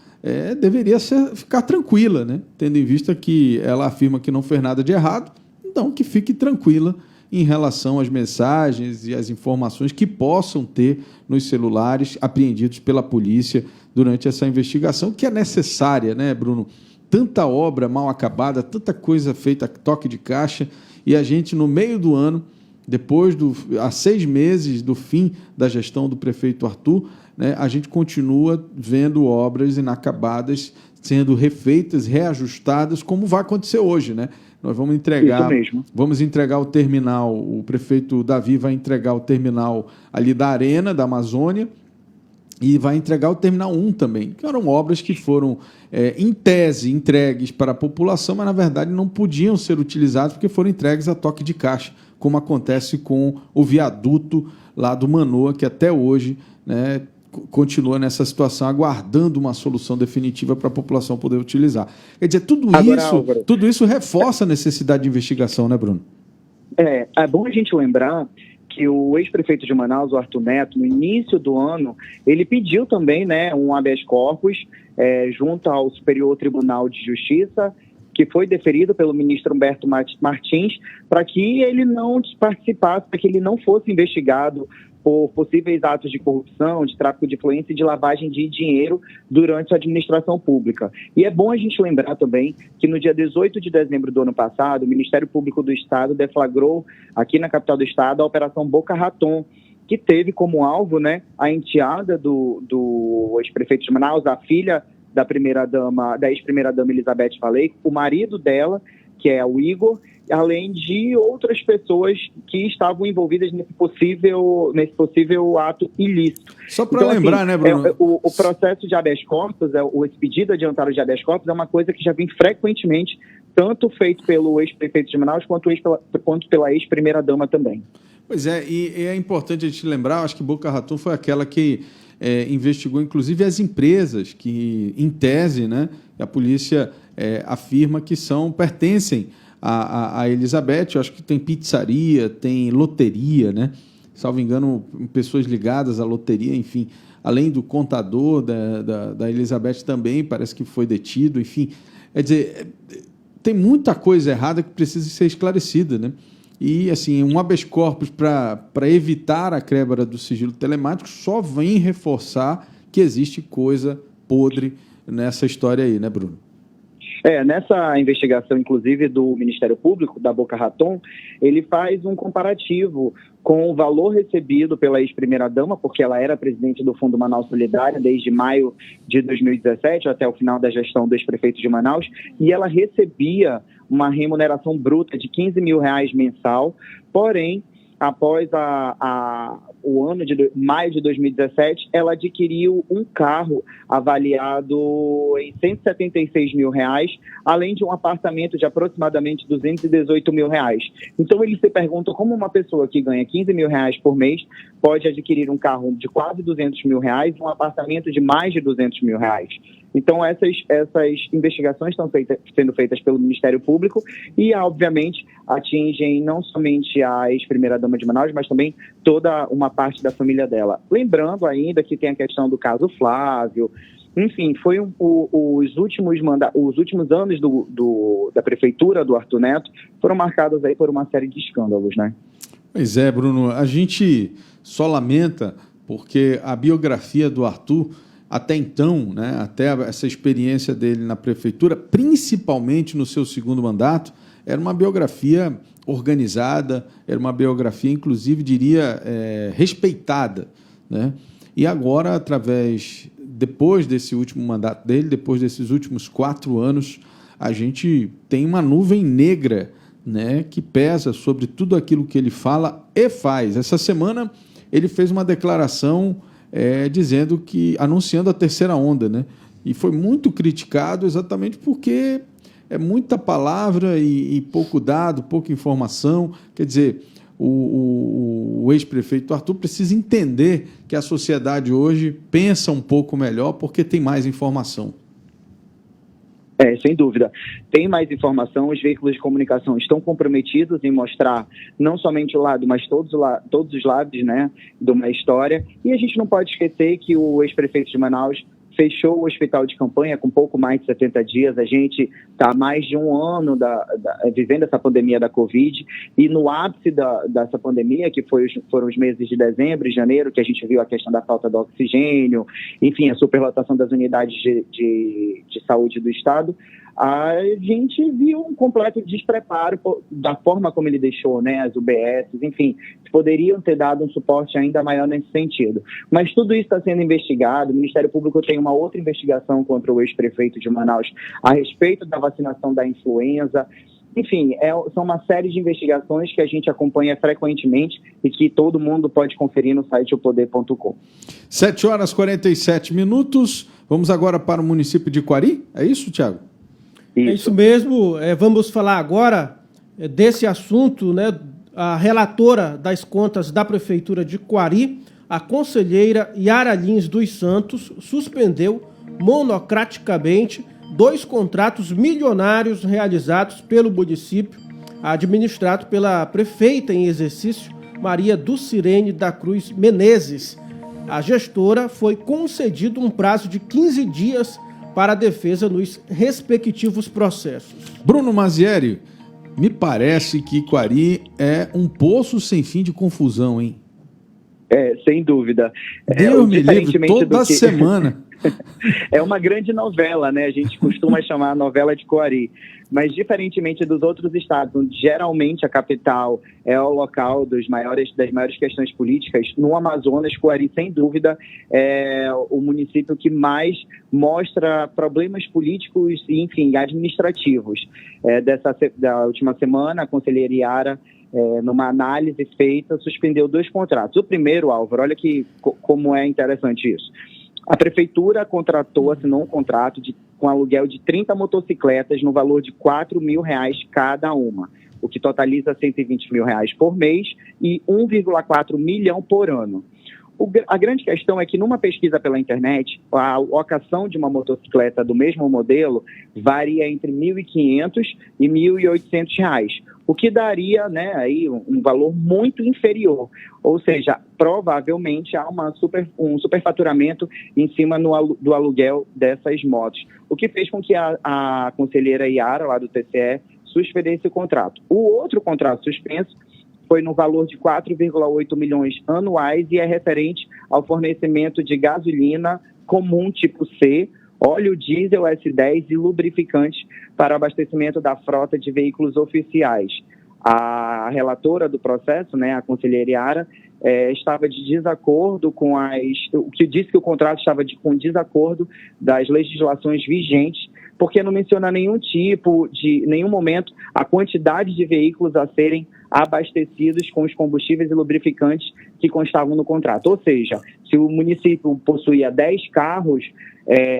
deveria ficar tranquila, né? Tendo em vista que ela afirma que não fez nada de errado, então que fique tranquila em relação às mensagens e às informações que possam ter nos celulares apreendidos pela polícia durante essa investigação, que é necessária, né, Bruno? Tanta obra mal acabada, tanta coisa feita a toque de caixa, e a gente, no meio do ano, há 6 meses do fim da gestão do prefeito Arthur, né, a gente continua vendo obras inacabadas sendo refeitas, reajustadas, como vai acontecer hoje, né? Nós vamos entregar o terminal, o prefeito Davi vai entregar o terminal ali da Arena, da Amazônia, e vai entregar o Terminal 1 também, que eram obras que foram, em tese, entregues para a população, mas, na verdade, não podiam ser utilizadas porque foram entregues a toque de caixa, como acontece com o viaduto lá do Manoa, que até hoje, né, continua nessa situação, aguardando uma solução definitiva para a população poder utilizar. Quer dizer, tudo isso reforça a necessidade de investigação, né, Bruno? É bom a gente lembrar que o ex-prefeito de Manaus, o Arthur Neto, no início do ano, ele pediu também, né, um habeas corpus junto ao Superior Tribunal de Justiça, que foi deferido pelo ministro Humberto Martins, para que ele não participasse, para que ele não fosse investigado por possíveis atos de corrupção, de tráfico de influência e de lavagem de dinheiro durante a administração pública. E é bom a gente lembrar também que no dia 18 de dezembro do ano passado, o Ministério Público do Estado deflagrou aqui na capital do Estado a Operação Boca Raton, que teve como alvo, né, a enteada do ex-prefeito de Manaus, a filha da ex-primeira-dama Elizabeth Valei, o marido dela, que é o Igor, além de outras pessoas que estavam envolvidas nesse possível ato ilícito. Só para lembrar, né, Bruno? O processo de habeas corpus, esse pedido adiantado de habeas corpus é uma coisa que já vem frequentemente, tanto feito pelo ex-prefeito de Manaus, quanto pela ex-primeira-dama também. Pois é, e é importante a gente lembrar, acho que Boca Raton foi aquela que investigou, inclusive, as empresas que, em tese, né, a polícia afirma que pertencem a Elizabeth. Eu acho que tem pizzaria, tem loteria, né? Salvo engano, pessoas ligadas à loteria, enfim, além do contador da Elizabeth também, parece que foi detido, enfim. Quer dizer, tem muita coisa errada que precisa ser esclarecida, né? E, assim, um habeas corpus para evitar a quebra do sigilo telemático só vem reforçar que existe coisa podre nessa história aí, né, Bruno? Nessa investigação, inclusive, do Ministério Público, da Boca Raton, ele faz um comparativo com o valor recebido pela ex-primeira-dama, porque ela era presidente do Fundo Manaus Solidário desde maio de 2017 até o final da gestão do ex-prefeito de Manaus, e ela recebia uma remuneração bruta de R$15 mil mensal, porém, após o ano de maio de 2017, ela adquiriu um carro avaliado em R$176 mil, além de um apartamento de aproximadamente R$218 mil. Então, ele se pergunta como uma pessoa que ganha R$15 mil por mês pode adquirir um carro de quase R$200 mil e um apartamento de mais de R$200 mil. Então, essas investigações estão sendo feitas pelo Ministério Público e, obviamente, atingem não somente a ex-primeira-dama de Manaus, mas também toda uma parte da família dela. Lembrando ainda que tem a questão do caso Flávio. Enfim, foi os últimos anos da prefeitura do Arthur Neto foram marcados aí por uma série de escândalos, né? Pois é, Bruno, a gente só lamenta porque a biografia do Arthur, até então, né, até essa experiência dele na prefeitura, principalmente no seu segundo mandato, era uma biografia organizada, era uma biografia, inclusive, diria, respeitada, né? E agora, depois desse último mandato dele, depois desses últimos 4 anos, a gente tem uma nuvem negra, né, que pesa sobre tudo aquilo que ele fala e faz. Essa semana ele fez uma declaração anunciando a terceira onda, né? E foi muito criticado exatamente porque é muita palavra e pouco dado, pouca informação. Quer dizer, o ex-prefeito Arthur precisa entender que a sociedade hoje pensa um pouco melhor porque tem mais informação. Sem dúvida. Tem mais informação, os veículos de comunicação estão comprometidos em mostrar não somente o lado, mas todos os lados, né, de uma história. E a gente não pode esquecer que o ex-prefeito de Manaus fechou o hospital de campanha com pouco mais de 70 dias. A gente está há mais de um ano vivendo essa pandemia da Covid, e no ápice dessa pandemia, que foram os meses de dezembro e janeiro, que a gente viu a questão da falta de oxigênio, enfim, a superlotação das unidades de saúde do Estado, a gente viu um completo despreparo da forma como ele deixou, né, as UBS, enfim, poderiam ter dado um suporte ainda maior nesse sentido. Mas tudo isso está sendo investigado. O Ministério Público tem uma outra investigação contra o ex-prefeito de Manaus a respeito da vacinação da influenza. Enfim, são uma série de investigações que a gente acompanha frequentemente e que todo mundo pode conferir no site opoder.com. 7h47. Vamos agora para o município de Quari? É isso, Tiago? É isso mesmo. Vamos falar agora desse assunto, né? A relatora das contas da Prefeitura de Quari, a conselheira Yara Lins dos Santos, suspendeu monocraticamente 2 contratos milionários realizados pelo município, administrado pela prefeita em exercício, Maria Dulcirene da Cruz Menezes. A gestora foi concedido um prazo de 15 dias para a defesa nos respectivos processos. Bruno Mazieri, me parece que Quari é um poço sem fim de confusão, hein? Sem dúvida. Deus me livre, toda semana. É uma grande novela, né? A gente costuma chamar a novela de Quari. Mas, diferentemente dos outros estados, onde geralmente a capital é o local das maiores questões políticas, no Amazonas, Quari, sem dúvida, é o município que mais mostra problemas políticos e, enfim, administrativos. Da última semana, a conselheira Yara, numa análise feita, suspendeu 2 contratos. O primeiro, Álvaro, olha como é interessante isso. A prefeitura assinou um contrato com aluguel de 30 motocicletas no valor de R$4 mil cada uma, o que totaliza R$120 mil por mês e 1,4 milhão por ano. A grande questão é que, numa pesquisa pela internet, a locação de uma motocicleta do mesmo modelo varia entre R$1.500 e R$1.800, o que daria, né, aí um valor muito inferior. Ou seja, provavelmente há um superfaturamento em cima do aluguel dessas motos, o que fez com que a conselheira Yara, lá do TCE, suspendesse o contrato. O outro contrato suspenso foi no valor de 4,8 milhões anuais e é referente ao fornecimento de gasolina comum tipo C, óleo diesel S10 e lubrificantes para abastecimento da frota de veículos oficiais. A relatora do processo, né, a conselheira Yara, estava de desacordo com o que disse que o contrato estava com desacordo das legislações vigentes, porque não menciona nenhum momento a quantidade de veículos a serem abastecidos com os combustíveis e lubrificantes que constavam no contrato. Ou seja, se o município possuía 10 carros,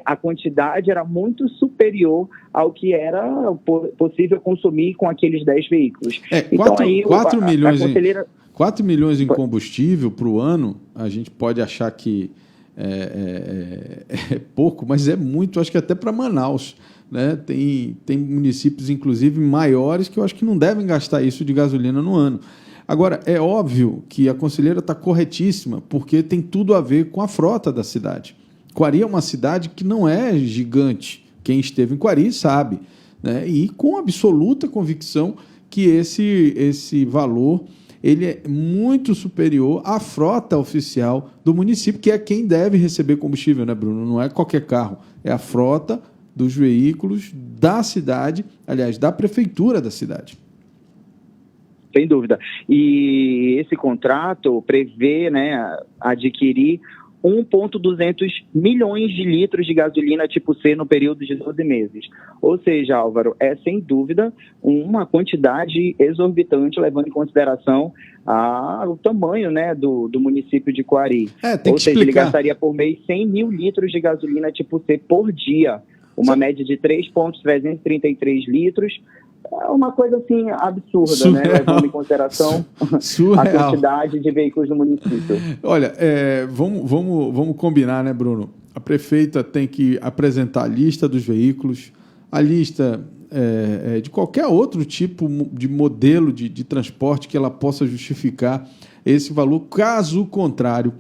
a quantidade era muito superior ao que era possível consumir com aqueles 10 veículos. 4 milhões em combustível para o ano, a gente pode achar que é pouco, mas é muito, acho que até para Manaus. Né? Tem municípios, inclusive, maiores que eu acho que não devem gastar isso de gasolina no ano. Agora, é óbvio que a conselheira está corretíssima, porque tem tudo a ver com a frota da cidade. Quari é uma cidade que não é gigante. Quem esteve em Quari sabe. Né? E com absoluta convicção que esse valor ele é muito superior à frota oficial do município, que é quem deve receber combustível, né, Bruno? Não é qualquer carro, é a frota dos veículos da cidade, aliás, da prefeitura da cidade. Sem dúvida. E esse contrato prevê, né, adquirir 1,200 milhões de litros de gasolina tipo C no período de 12 meses. Ou seja, Álvaro, é sem dúvida uma quantidade exorbitante, levando em consideração o tamanho, né, do município de Quari. Ou seja, ele gastaria por mês 100 mil litros de gasolina tipo C por dia. Uma média de 3,333 litros. É uma coisa assim absurda, surreal, né? Levando em consideração a quantidade de veículos no município. Olha, vamos combinar, né, Bruno? A prefeita tem que apresentar a lista dos veículos, a lista de qualquer outro tipo de modelo de transporte que ela possa justificar esse valor. Caso contrário,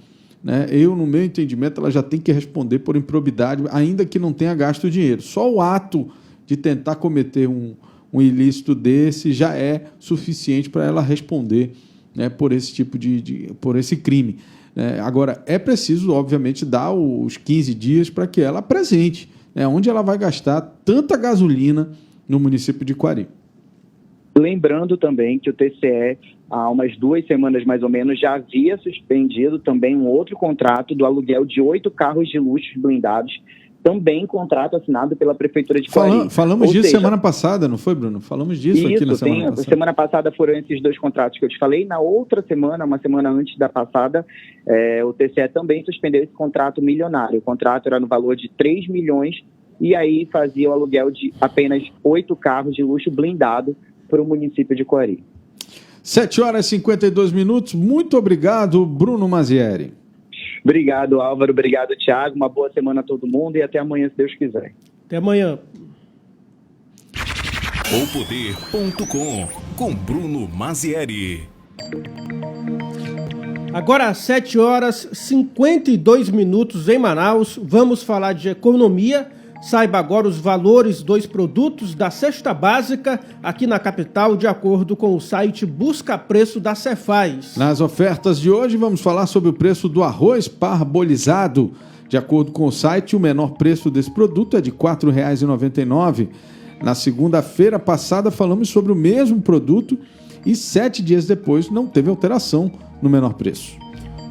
né, no meu entendimento, ela já tem que responder por improbidade, ainda que não tenha gasto dinheiro. Só o ato de tentar cometer um ilícito desse já é suficiente para ela responder, né, por esse tipo por esse crime. Agora, é preciso, obviamente, dar os 15 dias para que ela apresente, né, onde ela vai gastar tanta gasolina no município de Quari. Lembrando também que o TCE, há umas 2 semanas mais ou menos, já havia suspendido também um outro contrato do aluguel de 8 carros de luxo blindados, também contrato assinado pela Prefeitura de Quari. Falamos disso semana passada, não foi, Bruno? Falamos disso aqui na semana passada. Semana passada foram esses 2 contratos que eu te falei. Na outra semana, uma semana antes da passada, o TCE também suspendeu esse contrato milionário. O contrato era no valor de 3 milhões e aí fazia o aluguel de apenas 8 carros de luxo blindado para o município de Quari. 7h52. Muito obrigado, Bruno Mazieri. Obrigado, Álvaro. Obrigado, Thiago. Uma boa semana a todo mundo e até amanhã, se Deus quiser. Até amanhã. Poder.com, com Bruno Mazieri. Agora às 7h52 em Manaus, vamos falar de economia. Saiba agora os valores dos produtos da cesta básica aqui na capital, de acordo com o site Busca Preço da Cefaz. Nas ofertas de hoje, vamos falar sobre o preço do arroz parbolizado. De acordo com o site, o menor preço desse produto é de R$ 4,99. Na segunda-feira passada, falamos sobre o mesmo produto e 7 dias depois não teve alteração no menor preço.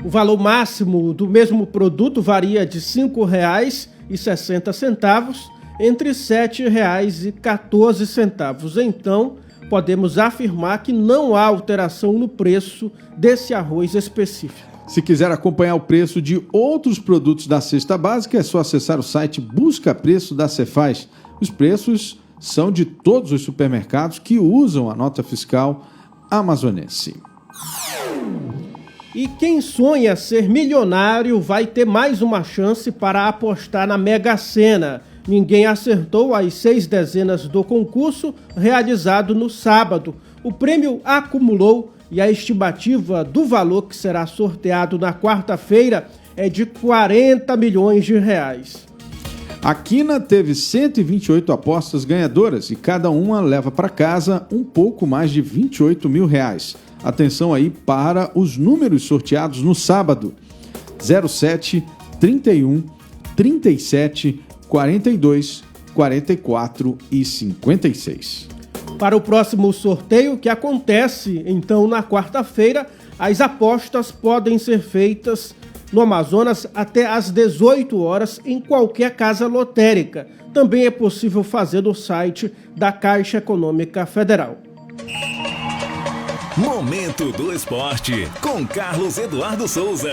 O valor máximo do mesmo produto varia de R$ 5,60 entre R$ 7,14. Então, podemos afirmar que não há alteração no preço desse arroz específico. Se quiser acompanhar o preço de outros produtos da cesta básica, é só acessar o site Busca Preço da Cefaz. Os preços são de todos os supermercados que usam a nota fiscal amazonense. E quem sonha ser milionário vai ter mais uma chance para apostar na Mega Sena. Ninguém acertou as 6 dezenas do concurso realizado no sábado. O prêmio acumulou e a estimativa do valor que será sorteado na quarta-feira é de R$ 40 milhões. A Quina teve 128 apostas ganhadoras e cada uma leva para casa um pouco mais de R$ 28 mil. Atenção aí para os números sorteados no sábado: 07, 31, 37, 42, 44 e 56. Para o próximo sorteio, que acontece então na quarta-feira, as apostas podem ser feitas no Amazonas até às 18 horas em qualquer casa lotérica. Também é possível fazer no site da Caixa Econômica Federal. Momento do Esporte, com Carlos Eduardo Souza.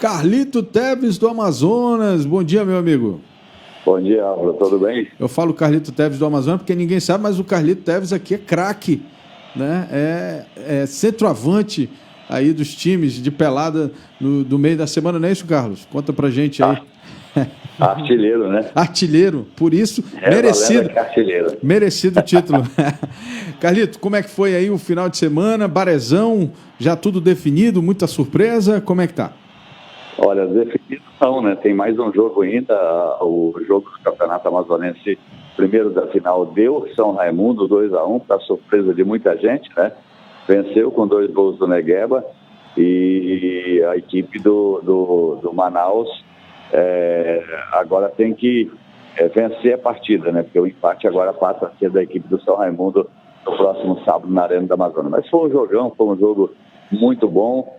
Carlito Teves do Amazonas. Bom dia, meu amigo. Bom dia, Álvaro. Tudo bem? Eu falo Carlito Teves do Amazonas porque ninguém sabe, mas o Carlito Teves aqui é craque, né? É centroavante aí dos times de pelada do meio da semana, não é isso, Carlos? Conta pra gente aí. Artilheiro, né? Artilheiro, por isso, merecido. Artilheiro. Merecido o título. Carlito, como é que foi aí o final de semana? Barezão, já tudo definido, muita surpresa, como é que tá? Olha, definido não, né? Tem mais um jogo ainda, o jogo do Campeonato Amazonense, primeiro da final, deu São Raimundo 2-1, para surpresa de muita gente, né? Venceu com 2 gols do Negueba e a equipe do Manaus agora tem que vencer a partida, né? Porque o empate agora passa a ser da equipe do São Raimundo no próximo sábado na Arena do Amazonas. Mas foi um jogão, foi um jogo muito bom.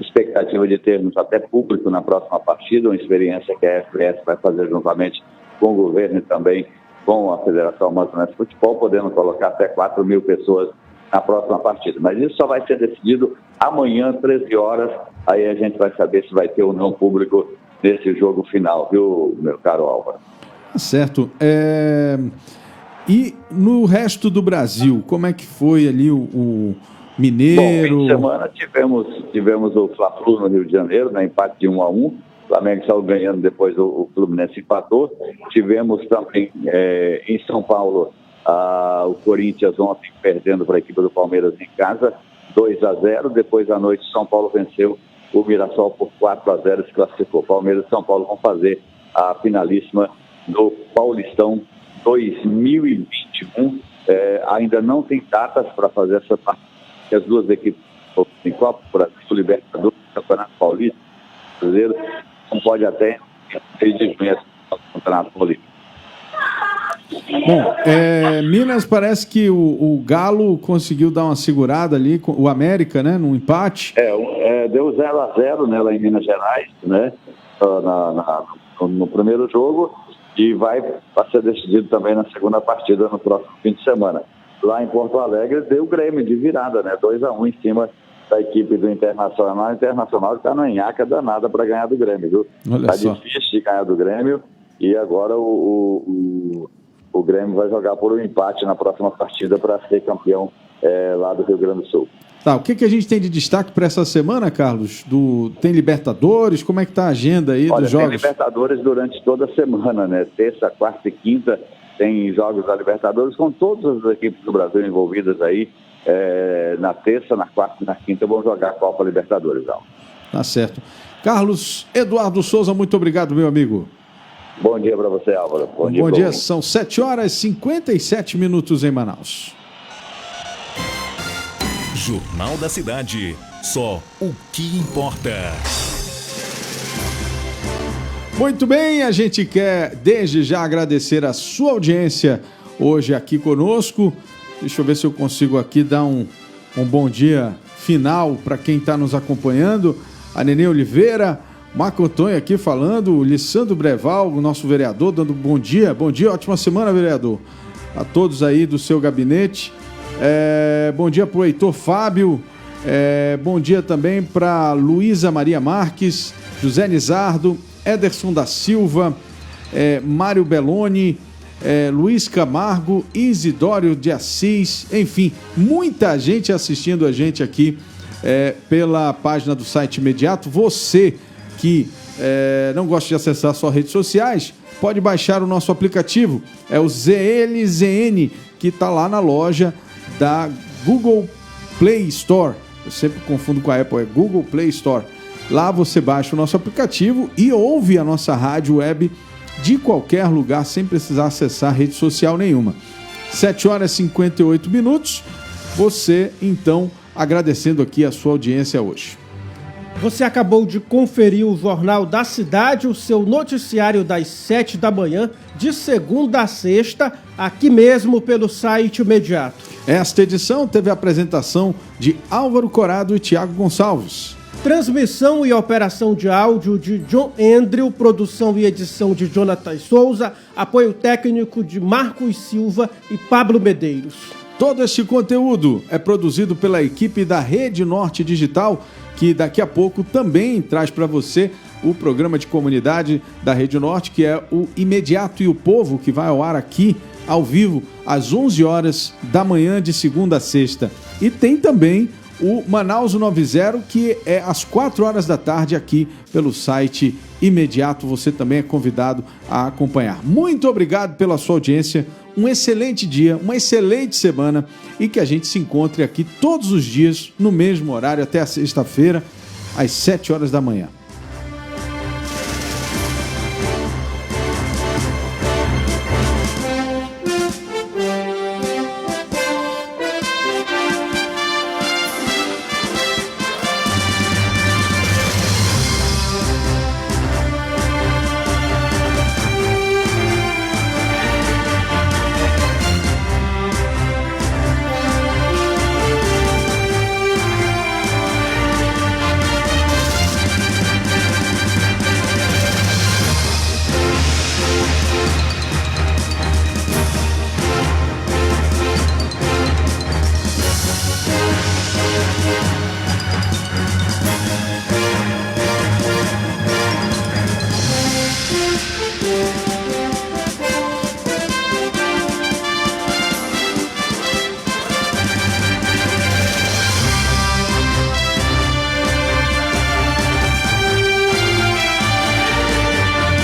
Expectativa de termos até público na próxima partida, uma experiência que a FPS vai fazer juntamente com o governo e também com a Federação Amazonense de Futebol, podendo colocar até 4 mil pessoas na próxima partida. Mas isso só vai ser decidido amanhã, 13 horas, aí a gente vai saber se vai ter ou não público nesse jogo final, viu, meu caro Álvaro? Certo. E no resto do Brasil, como é que foi ali o Mineiro? Bom, fim de semana tivemos o Fla-Flu no Rio de Janeiro, né, empate de 1-1. O Flamengo saiu ganhando, depois o Fluminense empatou. Tivemos também em São Paulo o Corinthians ontem perdendo para a equipe do Palmeiras em casa, 2-0. Depois à noite, São Paulo venceu o Mirassol por 4-0 e se classificou. Palmeiras e São Paulo vão fazer a finalíssima do Paulistão 2021. Ainda não tem datas para fazer essa partida. As duas equipes em Copa, Brasil, Libertadores, Campeonato Paulista, Brasileiro, não pode até em 6 de junho o Campeonato Paulista. Bom, Minas parece que o Galo conseguiu dar uma segurada ali, o América, né, num empate. Deu 0-0, né, lá em Minas Gerais, né, no primeiro jogo, e vai ser decidido também na segunda partida no próximo fim de semana. Lá em Porto Alegre deu o Grêmio de virada, né, 2-1 em cima da equipe do Internacional. O Internacional está na nhaca danada para ganhar do Grêmio, viu? Está difícil de ganhar do Grêmio, e agora o Grêmio vai jogar por um empate na próxima partida para ser campeão lá do Rio Grande do Sul. Tá, o que a gente tem de destaque para essa semana, Carlos? Tem Libertadores? Como é que tá a agenda aí dos jogos? Tem Libertadores durante toda a semana, né? Terça, quarta e quinta tem jogos da Libertadores com todas as equipes do Brasil envolvidas aí. Na terça, na quarta e na quinta vão jogar a Copa Libertadores. Não. Tá certo. Carlos Eduardo Souza, muito obrigado, meu amigo. Bom dia para você, Álvaro. Bom dia. São 7h57 em Manaus. Jornal da Cidade. Só o que importa. Muito bem, a gente quer desde já agradecer a sua audiência hoje aqui conosco. Deixa eu ver se eu consigo aqui dar um bom dia final para quem está nos acompanhando. A Nenê Oliveira, Marco Antônio aqui falando, o Lissandro Breval, o nosso vereador, dando bom dia, ótima semana, vereador, a todos aí do seu gabinete. Bom dia para o Heitor Fábio, bom dia também para Luísa Maria Marques, José Nizardo, Ederson da Silva, Mário Belloni, Luiz Camargo, Isidório de Assis, enfim, muita gente assistindo a gente aqui pela página do site Imediato. Você que não gosta de acessar só redes sociais, pode baixar o nosso aplicativo, é o ZLZN, que está lá na loja da Google Play Store. Eu sempre confundo com a Apple, é Google Play Store. Lá você baixa o nosso aplicativo e ouve a nossa rádio web de qualquer lugar, sem precisar acessar rede social nenhuma. 7h58. Você, então, agradecendo aqui a sua audiência hoje. Você acabou de conferir o Jornal da Cidade, o seu noticiário das 7 da manhã, de segunda a sexta, aqui mesmo pelo site Imediato. Esta edição teve a apresentação de Álvaro Corado e Tiago Gonçalves. Transmissão e operação de áudio de John Andrew, produção e edição de Jonathan Souza, apoio técnico de Marcos Silva e Pablo Medeiros. Todo este conteúdo é produzido pela equipe da Rede Norte Digital, que daqui a pouco também traz para você o programa de comunidade da Rede Norte, que é o Imediato e o Povo, que vai ao ar aqui, ao vivo, às 11 horas da manhã, de segunda a sexta. E tem também o Manaus 90, que é às 4 horas da tarde aqui pelo site Imediato. Você também é convidado a acompanhar. Muito obrigado pela sua audiência, um excelente dia, uma excelente semana e que a gente se encontre aqui todos os dias no mesmo horário até a sexta-feira, às 7 horas da manhã.